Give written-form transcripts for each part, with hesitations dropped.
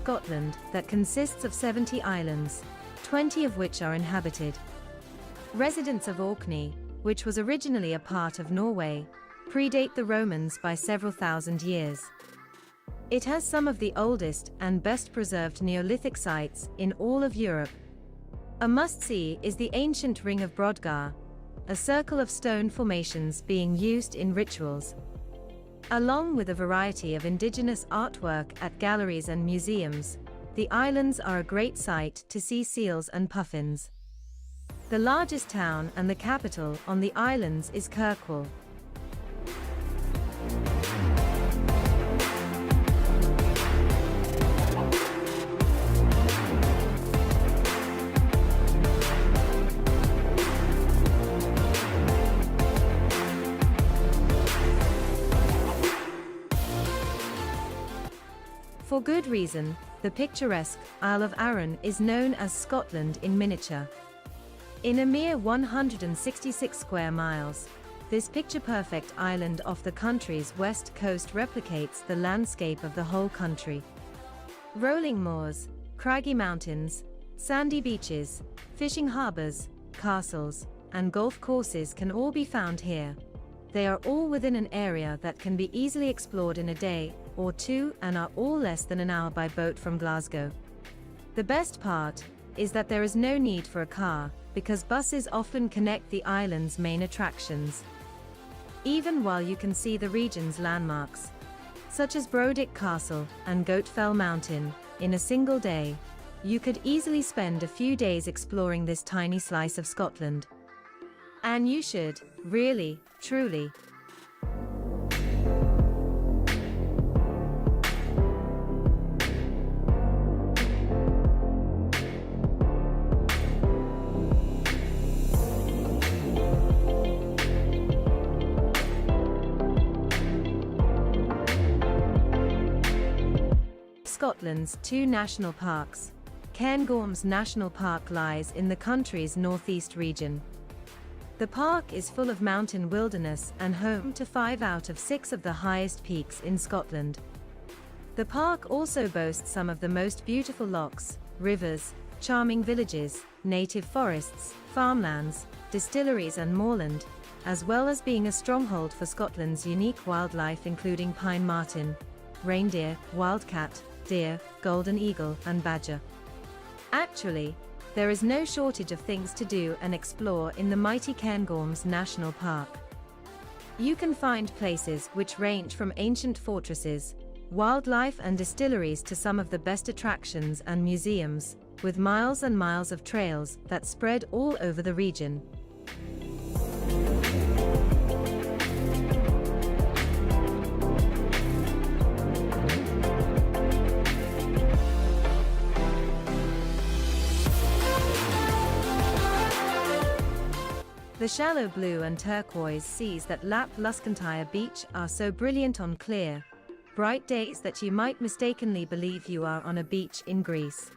Scotland that consists of 70 islands, 20 of which are inhabited. Residents of Orkney, which was originally a part of Norway, predate the Romans by several thousand years. It has some of the oldest and best preserved Neolithic sites in all of Europe. A must-see is the ancient Ring of Brodgar, a circle of stone formations being used in rituals. Along with a variety of indigenous artwork at galleries and museums, the islands are a great sight to see seals and puffins. The largest town and the capital on the islands is Kirkwall. For good reason, the picturesque Isle of Arran is known as Scotland in miniature. In a mere 166 square miles, this picture-perfect island off the country's west coast replicates the landscape of the whole country. Rolling moors, craggy mountains, sandy beaches, fishing harbors, castles, and golf courses can all be found here. They are all within an area that can be easily explored in a day or two and are all less than an hour by boat from Glasgow. The best part is that there is no need for a car, because buses often connect the island's main attractions. Even while you can see the region's landmarks, such as Brodick Castle and Goatfell Mountain, in a single day, you could easily spend a few days exploring this tiny slice of Scotland. And you should, really, truly. Scotland's two national parks. Cairngorms National Park lies in the country's northeast region. The park is full of mountain wilderness and home to 5 out of 6 of the highest peaks in Scotland. The park also boasts some of the most beautiful lochs, rivers, charming villages, native forests, farmlands, distilleries and moorland, as well as being a stronghold for Scotland's unique wildlife including pine marten, reindeer, wildcat, deer, golden eagle and badger. Actually, there is no shortage of things to do and explore in the mighty Cairngorms National Park. You can find places which range from ancient fortresses, wildlife and distilleries to some of the best attractions and museums, with miles and miles of trails that spread all over the region. The shallow blue and turquoise seas that lap Luscontyre Beach are so brilliant on clear, bright days that you might mistakenly believe you are on a beach in Greece.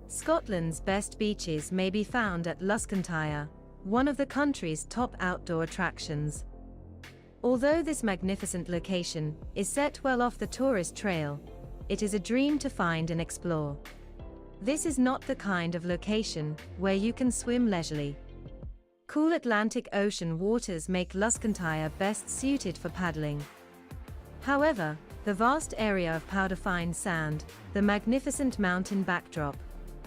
Scotland's best beaches may be found at Luscontyre, one of the country's top outdoor attractions. Although this magnificent location is set well off the tourist trail, it is a dream to find and explore. This is not the kind of location where you can swim leisurely. Cool Atlantic Ocean waters make Luscontyre best suited for paddling. However, the vast area of powder-fine sand, the magnificent mountain backdrop,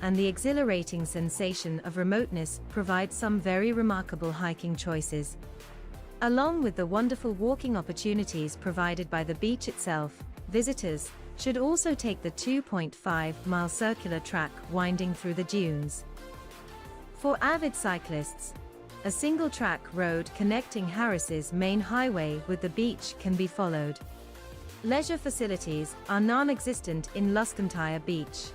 and the exhilarating sensation of remoteness provide some very remarkable hiking choices. Along with the wonderful walking opportunities provided by the beach itself, visitors should also take the 2.5-mile circular track winding through the dunes. For avid cyclists, a single-track road connecting Harris's main highway with the beach can be followed. Leisure facilities are non-existent in Luscontyre Beach.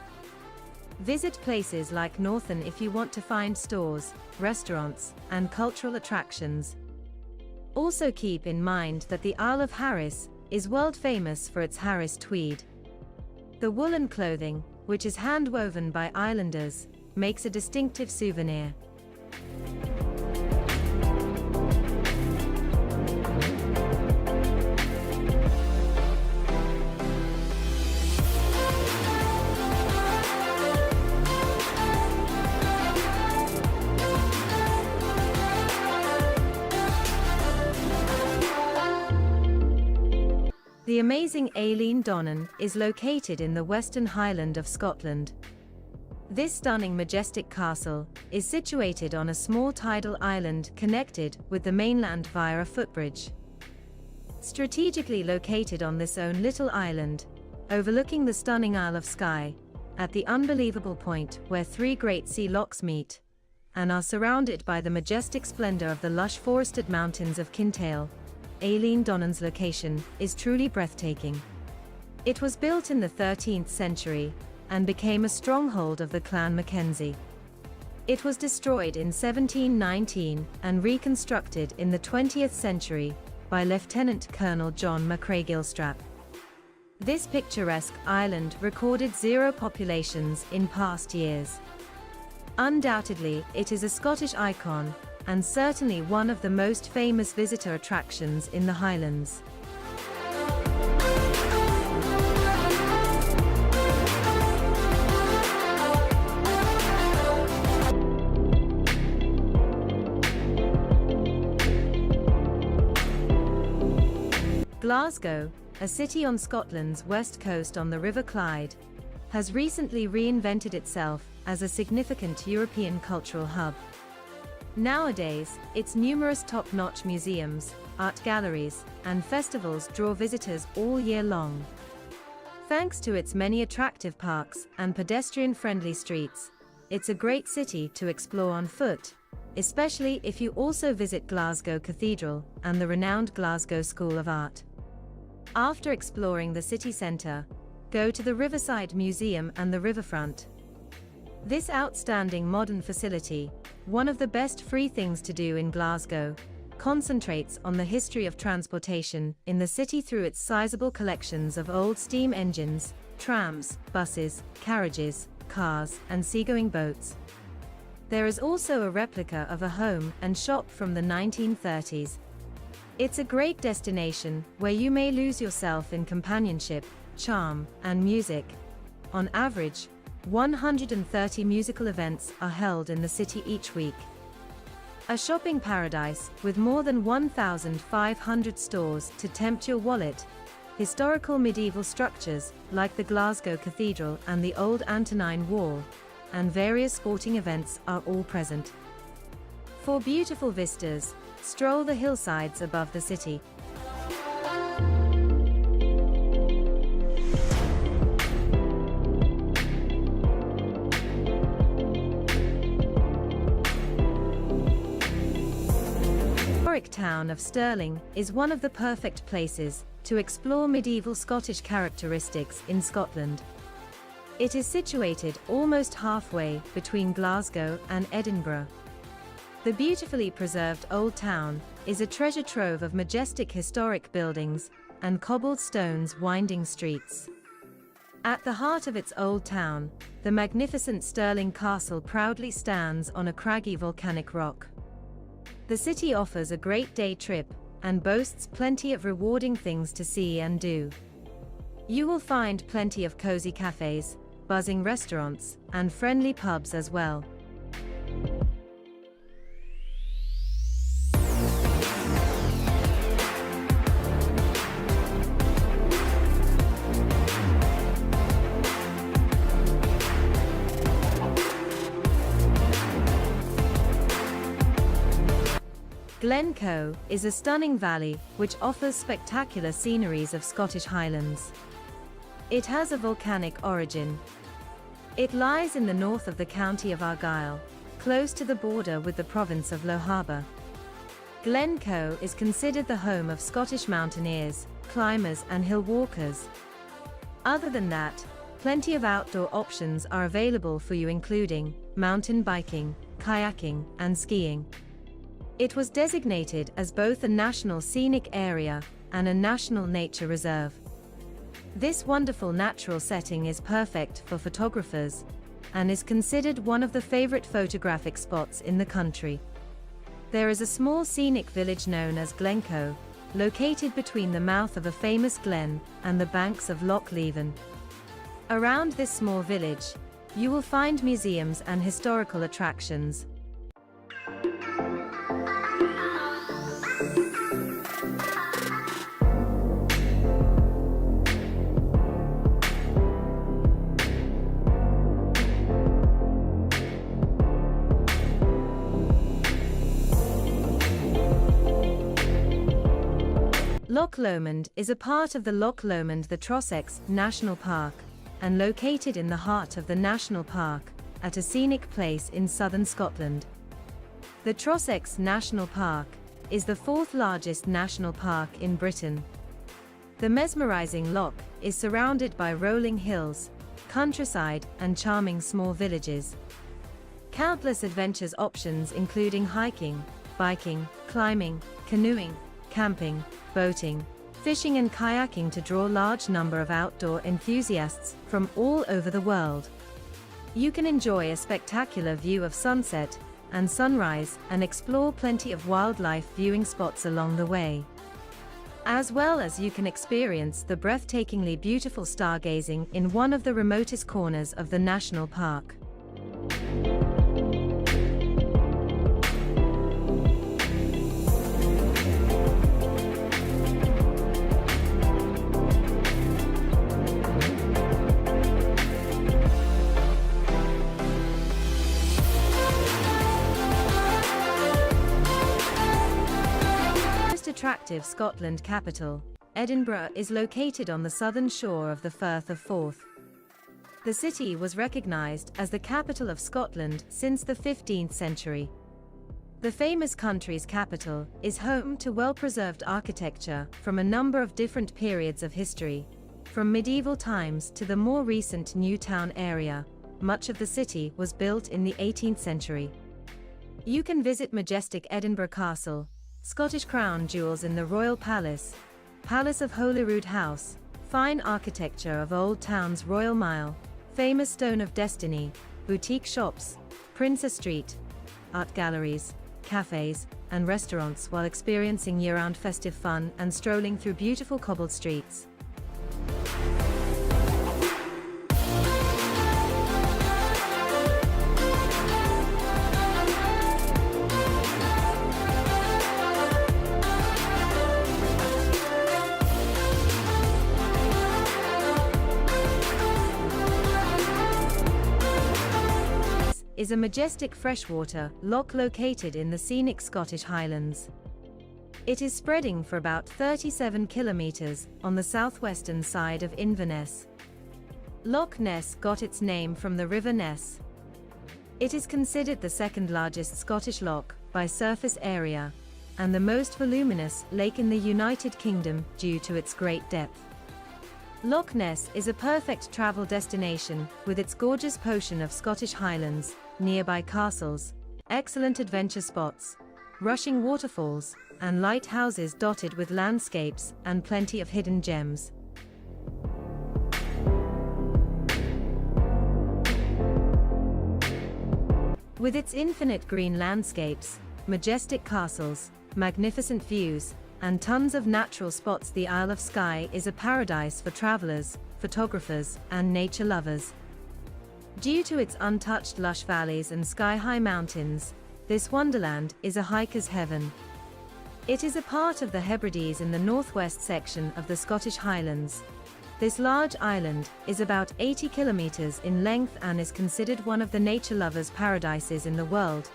Visit places like Northern if you want to find stores, restaurants, and cultural attractions. Also keep in mind that the Isle of Harris is world famous for its Harris tweed. The woolen clothing, which is hand-woven by islanders, makes a distinctive souvenir. The amazing Eilean Donnan is located in the Western Highland of Scotland. This stunning majestic castle is situated on a small tidal island connected with the mainland via a footbridge. Strategically located on this own little island, overlooking the stunning Isle of Skye, at the unbelievable point where three great sea lochs meet, and are surrounded by the majestic splendor of the lush forested mountains of Kintail, Eilean Donnan's location is truly breathtaking. It was built in the 13th century and became a stronghold of the Clan Mackenzie. It was destroyed in 1719 and reconstructed in the 20th century by Lieutenant Colonel John MacCraigillstrap. This picturesque island recorded 0 populations in past years. Undoubtedly, it is a Scottish icon, and certainly one of the most famous visitor attractions in the Highlands. Glasgow, a city on Scotland's west coast on the River Clyde, has recently reinvented itself as a significant European cultural hub. Nowadays, its numerous top-notch museums, art galleries, and festivals draw visitors all year long. Thanks to its many attractive parks and pedestrian-friendly streets, it's a great city to explore on foot, especially if you also visit Glasgow Cathedral and the renowned Glasgow School of Art. After exploring the city centre, go to the Riverside Museum and the riverfront. This outstanding modern facility, one of the best free things to do in Glasgow, concentrates on the history of transportation in the city through its sizable collections of old steam engines, trams, buses, carriages, cars, and seagoing boats. There is also a replica of a home and shop from the 1930s. It's a great destination where you may lose yourself in companionship, charm, and music. On average, 130 musical events are held in the city each week. A shopping paradise with more than 1,500 stores to tempt your wallet, historical medieval structures like the Glasgow Cathedral and the Old Antonine Wall, and various sporting events are all present. For beautiful vistas, stroll the hillsides above the city. The historic town of Stirling is one of the perfect places to explore medieval Scottish characteristics in Scotland. It is situated almost halfway between Glasgow and Edinburgh. The beautifully preserved Old Town is a treasure trove of majestic historic buildings and cobbled stones winding streets. At the heart of its Old Town, the magnificent Stirling Castle proudly stands on a craggy volcanic rock. The city offers a great day trip and boasts plenty of rewarding things to see and do. You will find plenty of cozy cafes, buzzing restaurants, and friendly pubs as well. Glencoe is a stunning valley which offers spectacular sceneries of Scottish Highlands. It has a volcanic origin. It lies in the north of the county of Argyll, close to the border with the province of Lochaber. Glencoe is considered the home of Scottish mountaineers, climbers and hill walkers. Other than that, plenty of outdoor options are available for you, including mountain biking, kayaking, and skiing. It was designated as both a National Scenic Area and a National Nature Reserve. This wonderful natural setting is perfect for photographers and is considered one of the favorite photographic spots in the country. There is a small scenic village known as Glencoe, located between the mouth of a famous glen and the banks of Loch Leven. Around this small village, you will find museums and historical attractions. Loch Lomond is a part of the Loch Lomond the Trossachs National Park, and located in the heart of the national park, at a scenic place in southern Scotland. The Trossachs National Park is the fourth largest national park in Britain. The mesmerizing loch is surrounded by rolling hills, countryside, and charming small villages. Countless adventures options including hiking, biking, climbing, canoeing, camping, boating, fishing and kayaking to draw large number of outdoor enthusiasts from all over the world. You can enjoy a spectacular view of sunset and sunrise and explore plenty of wildlife viewing spots along the way. As well as you can experience the breathtakingly beautiful stargazing in one of the remotest corners of the national park. Attractive Scotland capital, Edinburgh is located on the southern shore of the Firth of Forth. The city was recognised as the capital of Scotland since the 15th century. The famous country's capital is home to well-preserved architecture from a number of different periods of history, from medieval times to the more recent New Town area. Much of the city was built in the 18th century. You can visit majestic Edinburgh Castle, Scottish crown jewels in the Royal Palace, Palace of Holyrood House, fine architecture of Old Town's Royal Mile, famous Stone of Destiny, boutique shops, Princess Street, art galleries, cafes, and restaurants while experiencing year-round festive fun and strolling through beautiful cobbled streets. Is a majestic freshwater loch located in the scenic Scottish Highlands. It is spreading for about 37 kilometers on the southwestern side of Inverness. Loch Ness got its name from the River Ness. It is considered the second largest Scottish loch by surface area, and the most voluminous lake in the United Kingdom due to its great depth. Loch Ness is a perfect travel destination with its gorgeous portion of Scottish Highlands, nearby castles, excellent adventure spots, rushing waterfalls, and lighthouses dotted with landscapes and plenty of hidden gems. With its infinite green landscapes, majestic castles, magnificent views, and tons of natural spots, the Isle of Skye is a paradise for travelers, photographers, and nature lovers. Due to its untouched lush valleys and sky-high mountains, this wonderland is a hiker's heaven. It is a part of the Hebrides in the northwest section of the Scottish Highlands. This large island is about 80 kilometers in length and is considered one of the nature lovers' paradises in the world,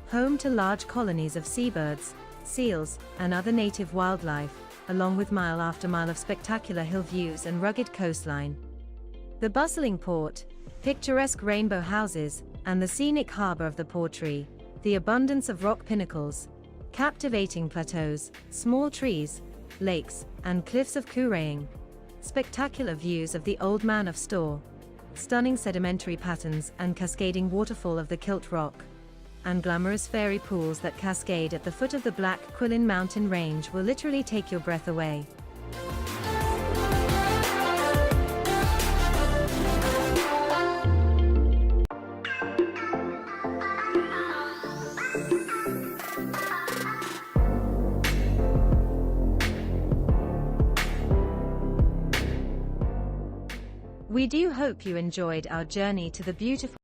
home to large colonies of seabirds, seals, and other native wildlife, along with mile after mile of spectacular hill views and rugged coastline. The bustling port, picturesque rainbow houses, and the scenic harbor of the Portree, the abundance of rock pinnacles, captivating plateaus, small trees, lakes, and cliffs of Cooraying, spectacular views of the Old Man of Storr, stunning sedimentary patterns and cascading waterfall of the Kilt Rock, and glamorous fairy pools that cascade at the foot of the Black Quilin mountain range will literally take your breath away. We do hope you enjoyed our journey to the beautiful